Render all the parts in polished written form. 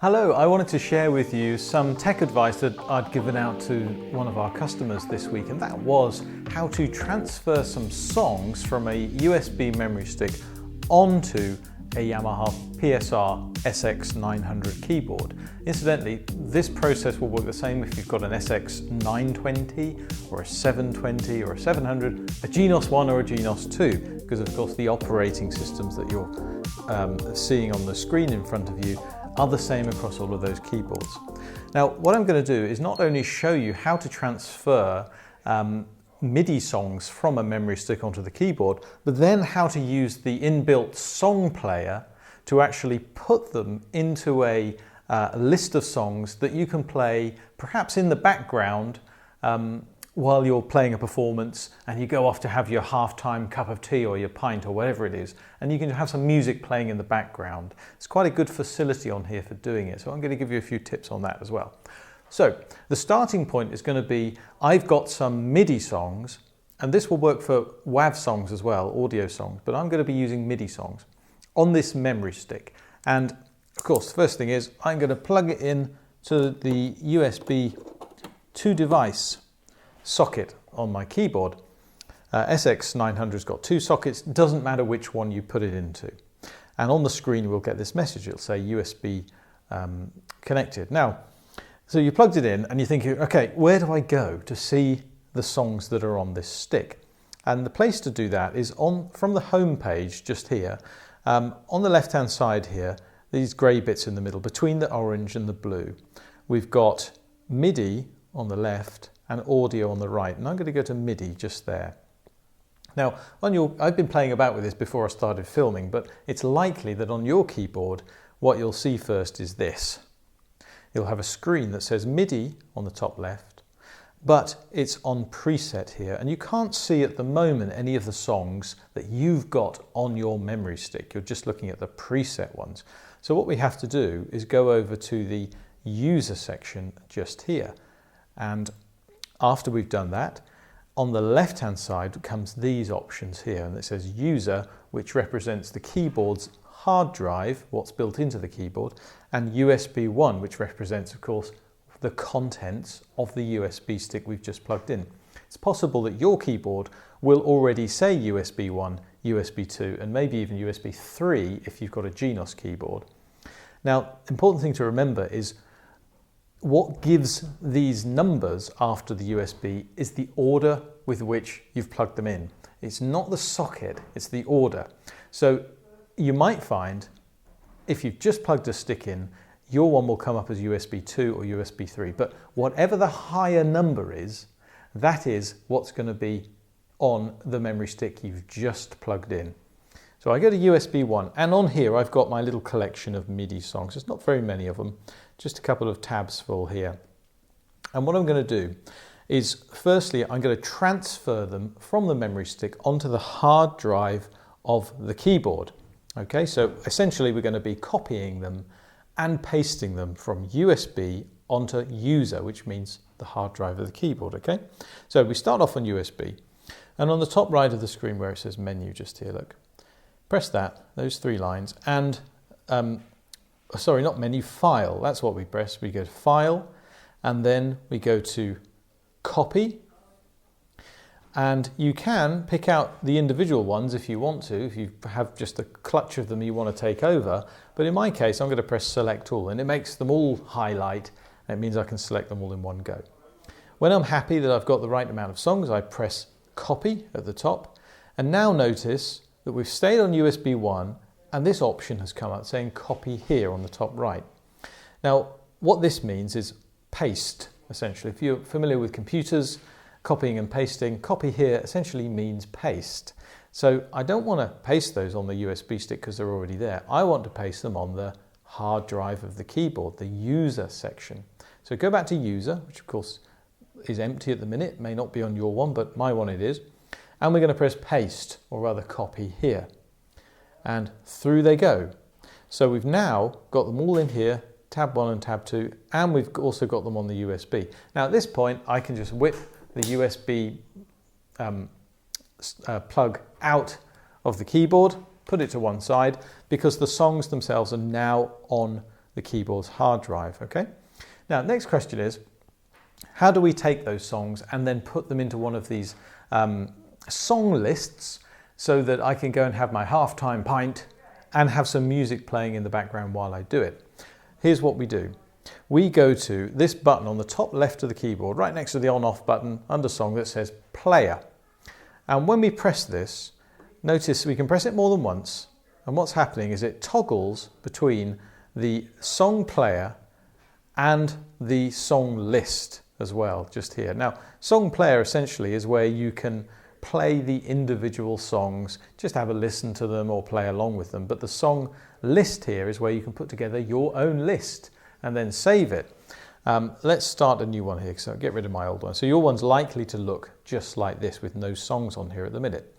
Hello, I wanted to share with you some tech advice that I'd given out to one of our customers this week, and that was how to transfer some songs from a USB memory stick onto a Yamaha PSR-SX900 keyboard. Incidentally, this process will work the same if you've got an SX920 or a 720 or a 700, a GNOS 1 or a GNOS 2, because of course the operating systems that you're seeing on the screen in front of you are the same across all of those keyboards. Now, what I'm going to do is not only show you how to transfer MIDI songs from a memory stick onto the keyboard, but then how to use the inbuilt song player to actually put them into a list of songs that you can play perhaps in the background while you're playing a performance and you go off to have your halftime cup of tea or your pint or whatever it is, and you can have some music playing in the background. It's quite a good facility on here for doing it, so I'm going to give you a few tips on that as well. So the starting point is going to be, I've got some MIDI songs, and this will work for WAV songs as well, audio songs, but I'm going to be using MIDI songs on this memory stick. And of course, the first thing is I'm going to plug it in to the USB to device socket on my keyboard. SX900's got two sockets, doesn't matter which one you put it into. And on the screen we'll get this message, it'll say USB connected. Now, so you plugged it in and you're thinking, okay, where do I go to see the songs that are on this stick? And the place to do that is from the home page just here, on the left hand side here, these grey bits in the middle, between the orange and the blue, we've got MIDI on the left and audio on the right, and I'm going to go to MIDI just there. Now, I've been playing about with this before I started filming, but it's likely that on your keyboard what you'll see first is this. You'll have a screen that says MIDI on the top left, but it's on preset here, and you can't see at the moment any of the songs that you've got on your memory stick. You're just looking at the preset ones. So what we have to do is go over to the user section just here, and after we've done that, on the left hand side comes these options here, and it says user, which represents the keyboard's hard drive, what's built into the keyboard, and USB 1, which represents of course the contents of the USB stick we've just plugged in. It's possible that your keyboard will already say USB 1, USB 2, and maybe even USB 3 if you've got a GNOS keyboard. Now, important thing to remember is what gives these numbers after the USB is the order with which you've plugged them in. It's not the socket, it's the order. So you might find if you've just plugged a stick in, your one will come up as USB 2 or USB 3, but whatever the higher number is, that is what's going to be on the memory stick you've just plugged in. So I go to USB 1, and on here I've got my little collection of MIDI songs. There's not very many of them, just a couple of tabs full here. And what I'm going to do is, firstly, I'm going to transfer them from the memory stick onto the hard drive of the keyboard. Okay, so essentially we're going to be copying them and pasting them from USB onto user, which means the hard drive of the keyboard. Okay, so we start off on USB, and on the top right of the screen where it says menu just here, look, press that, those three lines, and sorry, not menu, file, that's what we press. We go to file, and then we go to copy, and you can pick out the individual ones if you want to, if you have just a clutch of them you want to take over, but in my case I'm going to press select all, and it makes them all highlight, and it means I can select them all in one go. When I'm happy that I've got the right amount of songs, I press copy at the top, and now notice that we've stayed on USB 1, and this option has come up saying copy here on the top right. Now, what this means is paste, essentially. If you're familiar with computers, copying and pasting, copy here essentially means paste. So I don't want to paste those on the USB stick because they're already there. I want to paste them on the hard drive of the keyboard, the user section. So go back to user, which of course is empty at the minute, may not be on your one, but my one it is. And we're going to press paste, or rather copy here. And through they go. So we've now got them all in here, tab 1 and tab 2, and we've also got them on the USB. Now at this point I can just whip the USB plug out of the keyboard, put it to one side, because the songs themselves are now on the keyboard's hard drive, okay? Now, next question is, how do we take those songs and then put them into one of these song lists so that I can go and have my halftime pint and have some music playing in the background while I do it? Here's what we do. We go to this button on the top left of the keyboard, right next to the on-off button under song that says player. And when we press this, notice we can press it more than once. And what's happening is it toggles between the song player and the song list as well, just here. Now, song player essentially is where you can play the individual songs, just have a listen to them or play along with them. But the song list here is where you can put together your own list and then save it. Let's start a new one here, so I'll get rid of my old one. So your one's likely to look just like this with no songs on here at the minute.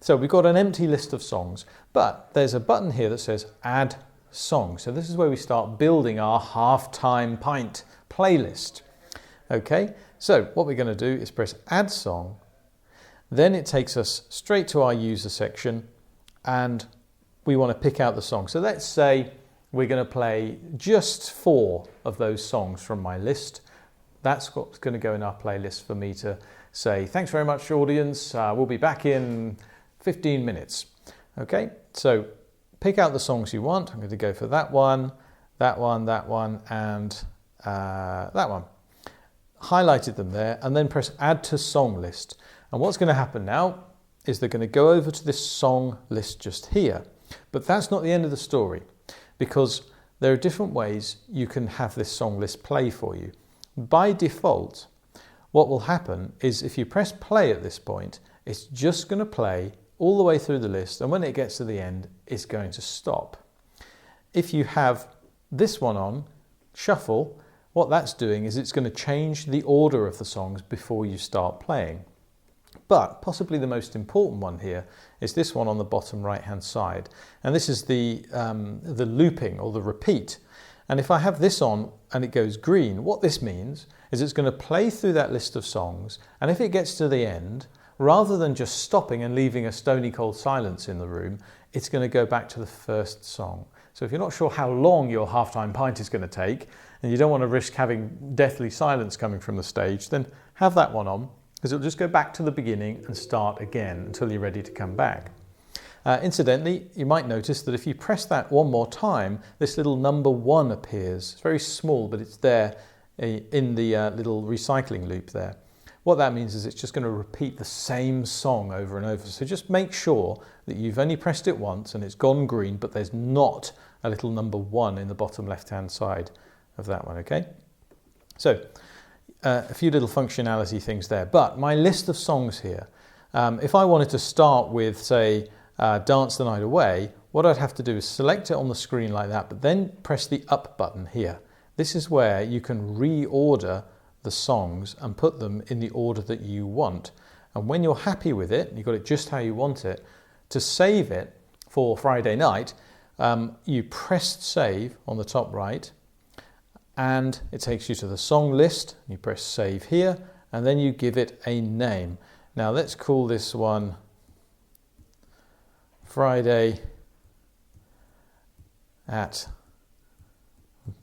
So we've got an empty list of songs, but there's a button here that says add song. So this is where we start building our halftime pint playlist. Okay, so what we're going to do is press add song. Then it takes us straight to our user section and we want to pick out the song. So let's say we're going to play just 4 of those songs from my list. That's what's going to go in our playlist for me to say, thanks very much, audience. We'll be back in 15 minutes. Okay, so pick out the songs you want. I'm going to go for that one, that one, that one, and that one. Highlighted them there and then press add to song list. And what's going to happen now is they're going to go over to this song list just here. But that's not the end of the story, because there are different ways you can have this song list play for you. By default, what will happen is if you press play at this point, it's just going to play all the way through the list, and when it gets to the end, it's going to stop. If you have this one on, shuffle, what that's doing is it's going to change the order of the songs before you start playing. But possibly the most important one here is this one on the bottom right hand side, and this is the looping or the repeat. And if I have this on and it goes green, what this means is it's going to play through that list of songs, and if it gets to the end, rather than just stopping and leaving a stony cold silence in the room, it's going to go back to the first song. So if you're not sure how long your halftime pint is going to take, and you don't want to risk having deathly silence coming from the stage, then have that one on, because it'll just go back to the beginning and start again until you're ready to come back. Incidentally, you might notice that if you press that one more time, this little number 1 appears. It's very small, but it's there in the little recycling loop there. What that means is it's just going to repeat the same song over and over. So just make sure that you've only pressed it once and it's gone green, but there's not a little number 1 in the bottom left-hand side of that one, okay? So a few little functionality things there. But my list of songs here, if I wanted to start with, say, Dance the Night Away, what I'd have to do is select it on the screen like that, but then press the up button here. This is where you can reorder the songs and put them in the order that you want. And when you're happy with it, you've got it just how you want it, to save it for Friday night, you press save on the top right, and it takes you to the song list. You press save here, and then you give it a name. Now let's call this one Friday at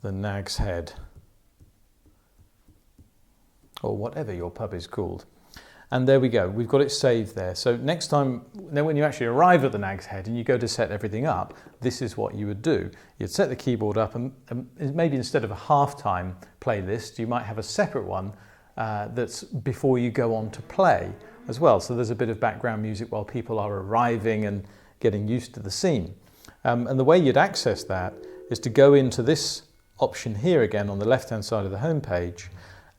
the Nag's Head, or whatever your pub is called. And there we go, we've got it saved there. So next time, then when you actually arrive at the Nag's Head and you go to set everything up, this is what you would do. You'd set the keyboard up, and maybe instead of a halftime playlist, you might have a separate one that's before you go on to play as well. So there's a bit of background music while people are arriving and getting used to the scene. And the way you'd access that is to go into this option here again on the left-hand side of the home page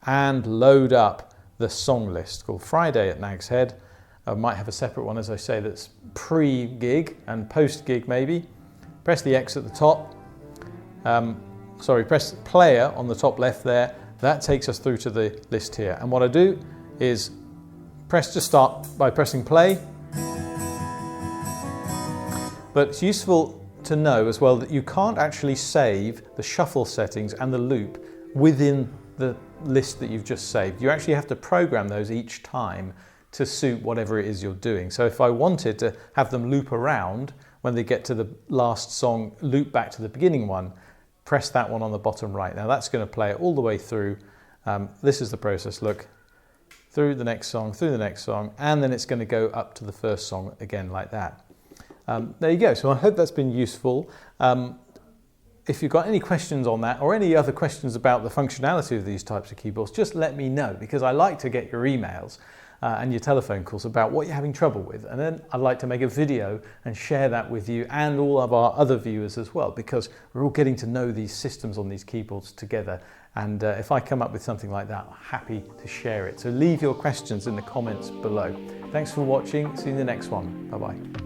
and load up the song list called Friday at Nag's Head. I might have a separate one, as I say, that's pre-gig and post-gig maybe. Press the X at the top. Press player on the top left there. That takes us through to the list here. And what I do is press to start by pressing play. But it's useful to know as well that you can't actually save the shuffle settings and the loop within the list that you've just saved. You actually have to program those each time to suit whatever it is you're doing. So if I wanted to have them loop around when they get to the last song, loop back to the beginning one, press that one on the bottom right. Now that's going to play it all the way through. This is the process, look, through the next song, and then it's going to go up to the first song again like that. There you go. So I hope that's been useful. If you've got any questions on that or any other questions about the functionality of these types of keyboards, just let me know, because I like to get your emails and your telephone calls about what you're having trouble with. And then I'd like to make a video and share that with you and all of our other viewers as well, because we're all getting to know these systems on these keyboards together. And if I come up with something like that, I'm happy to share it. So leave your questions in the comments below. Thanks for watching. See you in the next one. Bye-bye.